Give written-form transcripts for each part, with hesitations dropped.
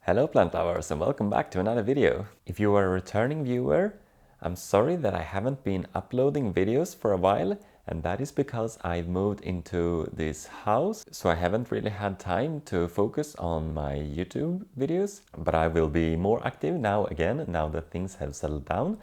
Hello plant lovers and welcome back to another video. If you are a returning viewer, I'm sorry that I haven't been uploading videos for a while, and that is because I've moved into this house, so I haven't really had time to focus on my YouTube videos, but I will be more active now again, now that things have settled down.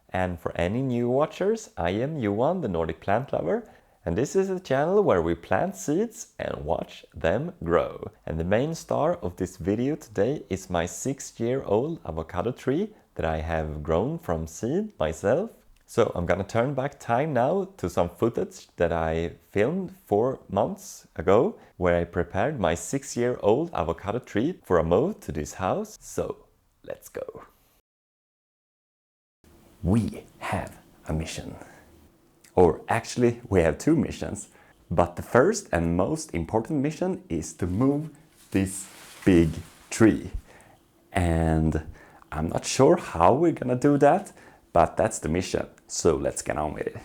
And for any new watchers, I am Johan, the Nordic plant lover, and this is a channel where we plant seeds and watch them grow. And the main star of this video today is my 6-year-old avocado tree that I have grown from seed myself. So I'm gonna turn back time now to some footage that I filmed 4 months ago, where I prepared my 6-year-old avocado tree for a move to this house. So let's go. We have a mission. Or actually, we have 2 missions. But the first and most important mission is to move this big tree. And I'm not sure how we're gonna do that, but that's the mission. So let's get on with it.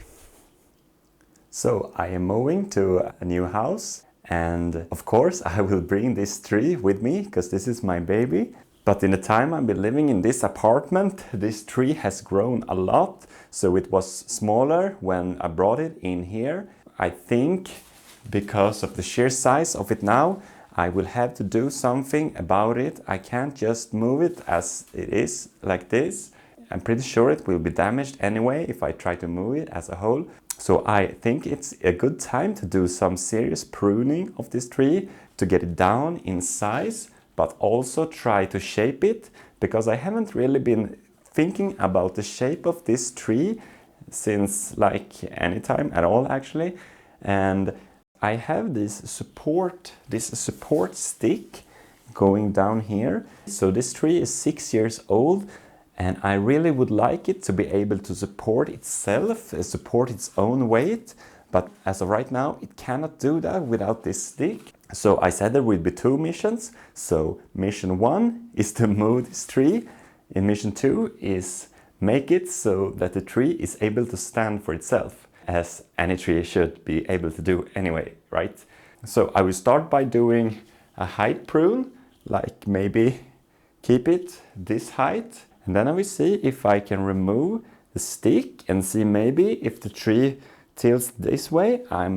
So I am moving to a new house, and of course I will bring this tree with me because this is my baby. But in the time I've been living in this apartment, this tree has grown a lot. So it was smaller when I brought it in here. I think because of the sheer size of it now, I will have to do something about it. I can't just move it as it is like this. I'm pretty sure it will be damaged anyway if I try to move it as a whole. So I think it's a good time to do some serious pruning of this tree to get it down in size, but also try to shape it, because I haven't really been thinking about the shape of this tree since like any time at all actually. And I have this support stick going down here. So this tree is 6 years old, and I really would like it to be able to support itself, support its own weight. But as of right now, it cannot do that without this stick. So I said there would be 2 missions. So mission 1 is to move this tree, and mission 2 is make it so that the tree is able to stand for itself, as any tree should be able to do anyway, right? So I will start by doing a height prune, like maybe keep it this height, and then I will see if I can remove the stick and see maybe if the tree tilts this way. I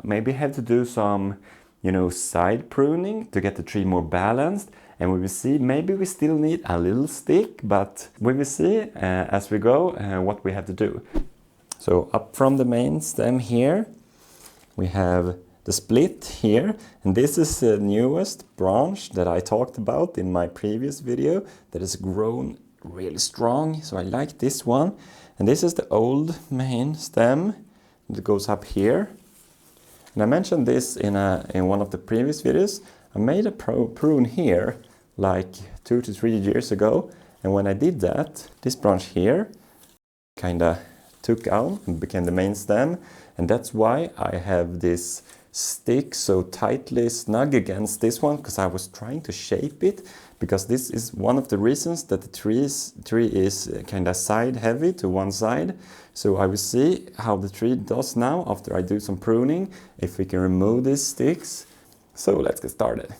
maybe have to do some, side pruning to get the tree more balanced, and we will see. Maybe we still need a little stick, but we will see as we go what we have to do. So up from the main stem here, we have the split here, and this is the newest branch that I talked about in my previous video that has grown really strong. So I like this one, and this is the old main stem that goes up here. And I mentioned this in one of the previous videos. I made a prune here like 2 to 3 years ago, and when I did that, this branch here kinda took out and became the main stem, and that's why I have this stick so tightly snug against this one, because I was trying to shape it, because this is one of the reasons that the tree is kind of side heavy to one side. So I will see how the tree does now after I do some pruning, if we can remove these sticks. So let's get started.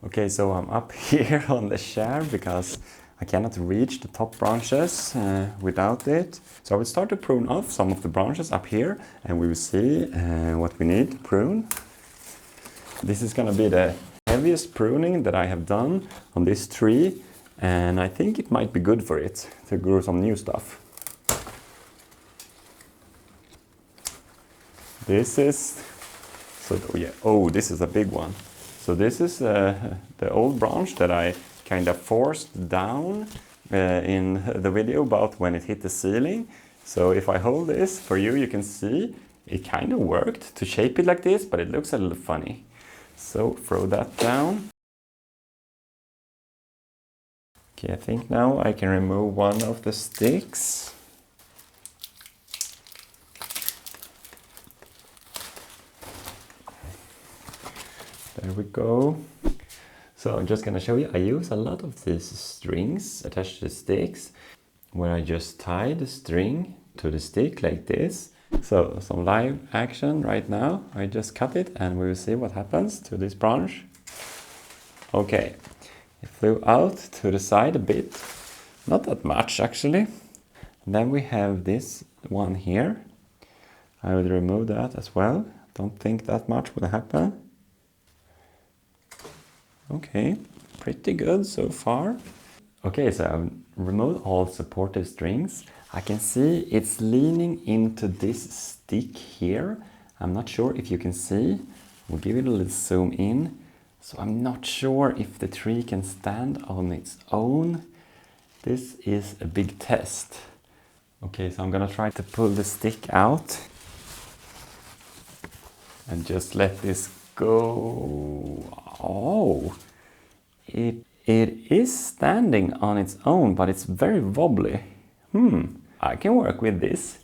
Okay, so I'm up here on the chair because I cannot reach the top branches without it. So I will start to prune off some of the branches up here, and we will see what we need to prune. This is gonna be the heaviest pruning that I have done on this tree, and I think it might be good for it to grow some new stuff. This is, this is a big one. So this is the old branch that I kind of forced down in the video about when it hit the ceiling. So if I hold this for you, you can see it kind of worked to shape it like this, but it looks a little funny. So throw that down. Okay, I think now I can remove one of the sticks. There we go. So I'm just gonna show you, I use a lot of these strings attached to the sticks, where I just tie the string to the stick like this. So some live action right now. I just cut it and we will see what happens to this branch. Okay, It flew out to the side a bit. Not that much actually. And then we have this one here. I will remove that as well. Don't think that much will happen. Okay, pretty good so far. Okay, so I've removed all supportive strings. I can see it's leaning into this stick here. I'm not sure if you can see. We'll give it a little zoom in. So I'm not sure if the tree can stand on its own. This is a big test. Okay, so I'm gonna try to pull the stick out and just let this go. Oh, it is standing on its own, but it's very wobbly. I can work with this.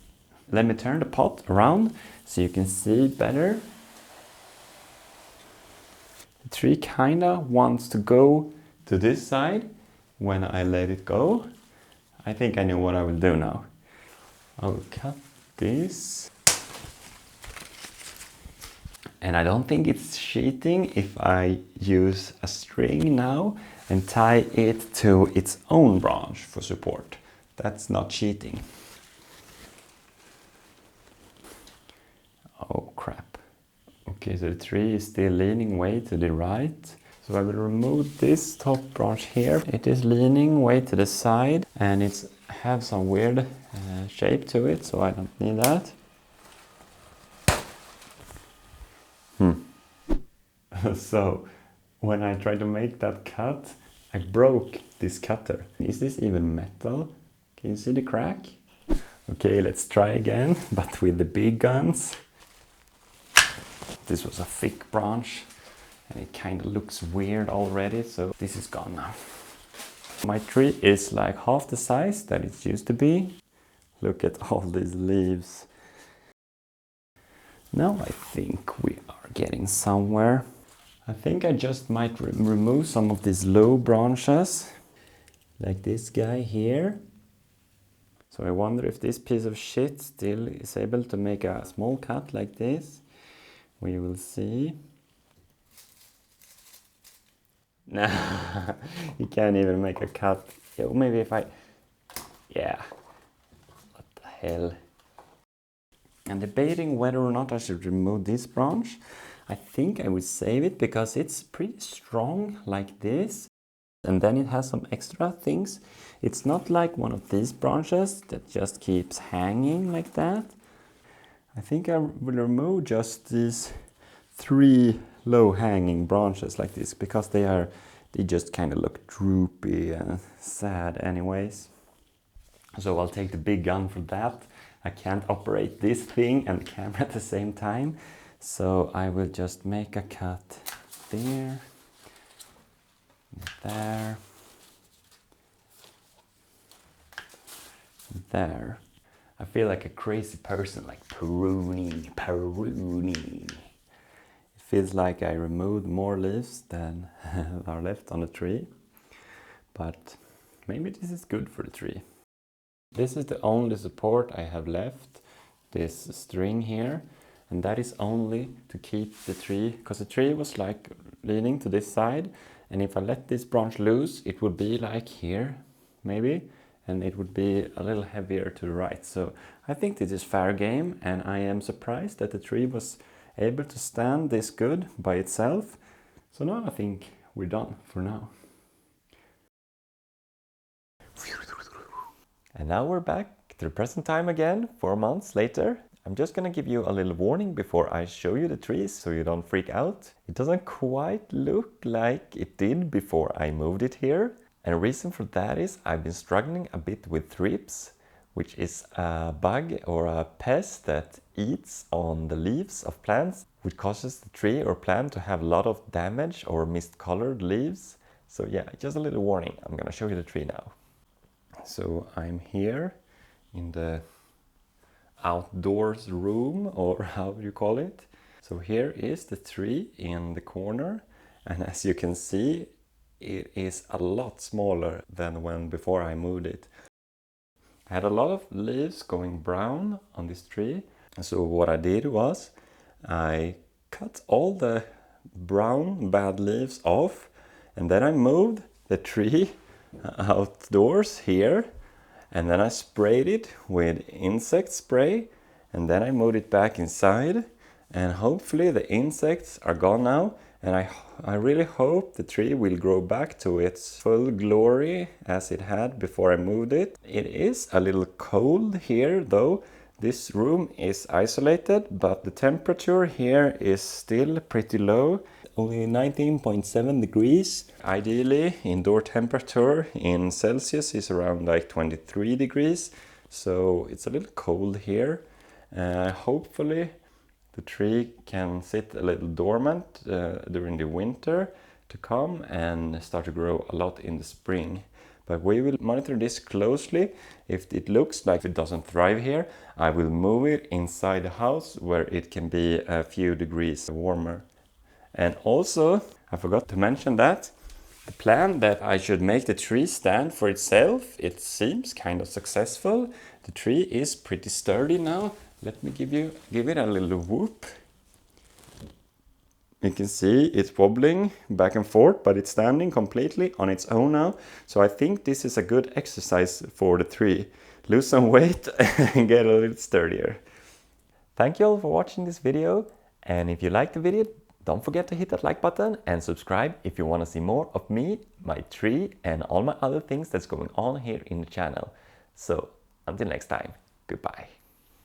Let me turn the pot around so you can see better. The tree kinda wants to go to this side when I let it go. I think I know what I will do now. I'll cut this. And I don't think it's cheating if I use a string now and tie it to its own branch for support. That's not cheating. Oh crap. Okay, so the tree is still leaning way to the right. So I will remove this top branch here. It is leaning way to the side and it's have some weird shape to it, so I don't need that. So when I tried to make that cut, I broke this cutter. Is this even metal? Can you see the crack? Okay, let's try again, but with the big guns. This was a thick branch and it kind of looks weird already, so this is gone now. My tree is like half the size that it used to be. Look at all these leaves. Now I think we are getting somewhere. I think I just might remove some of these low branches, like this guy here. So I wonder if this piece of shit still is able to make a small cut like this. We will see. Nah, you can't even make a cut. Yeah, maybe if I... Yeah. What the hell? I'm debating whether or not I should remove this branch. I think I would save it because it's pretty strong like this. And then it has some extra things. It's not like one of these branches that just keeps hanging like that. I think I will remove just these 3 low-hanging branches like this because they just kind of look droopy and sad anyways. So I'll take the big gun for that. I can't operate this thing and the camera at the same time. So I will just make a cut there, there, there. I feel like a crazy person, like pruning. It feels like I removed more leaves than are left on the tree. But maybe this is good for the tree. This is the only support I have left, this string here. And that is only to keep the tree, because the tree was like leaning to this side. And if I let this branch loose, it would be like here, maybe. And it would be a little heavier to the right. So I think this is fair game. And I am surprised that the tree was able to stand this good by itself. So now I think we're done for now. And now we're back to the present time again, 4 months later. I'm just gonna give you a little warning before I show you the trees so you don't freak out. It doesn't quite look like it did before I moved it here. And the reason for that is I've been struggling a bit with thrips, which is a bug or a pest that eats on the leaves of plants, which causes the tree or plant to have a lot of damage or mist-colored leaves. So yeah, just a little warning. I'm gonna show you the tree now. So I'm here in the outdoors room, or how you call it. So here is the tree in the corner, and as you can see, it is a lot smaller than when before I moved it. I had a lot of leaves going brown on this tree, so what I did was I cut all the brown bad leaves off, and then I moved the tree outdoors here, and then I sprayed it with insect spray, and then I moved it back inside, and hopefully the insects are gone now, and I really hope the tree will grow back to its full glory as it had before I moved it. It is a little cold here though. This room is isolated, but the temperature here is still pretty low, only 19.7 degrees. Ideally, indoor temperature in Celsius is around like 23 degrees, so it's a little cold here. Hopefully the tree can sit a little dormant during the winter to come and start to grow a lot in the spring. But we will monitor this closely. If it looks like it doesn't thrive here, I will move it inside the house where it can be a few degrees warmer. And also, I forgot to mention that the plan that I should make the tree stand for itself, it seems kind of successful. The tree is pretty sturdy now. Let me give it a little whoop. You can see it's wobbling back and forth, but it's standing completely on its own now. So I think this is a good exercise for the tree. Lose some weight and get a little sturdier. Thank you all for watching this video. And if you liked the video, don't forget to hit that like button and subscribe if you want to see more of me, my tree, and all my other things that's going on here in the channel. So until next time, goodbye.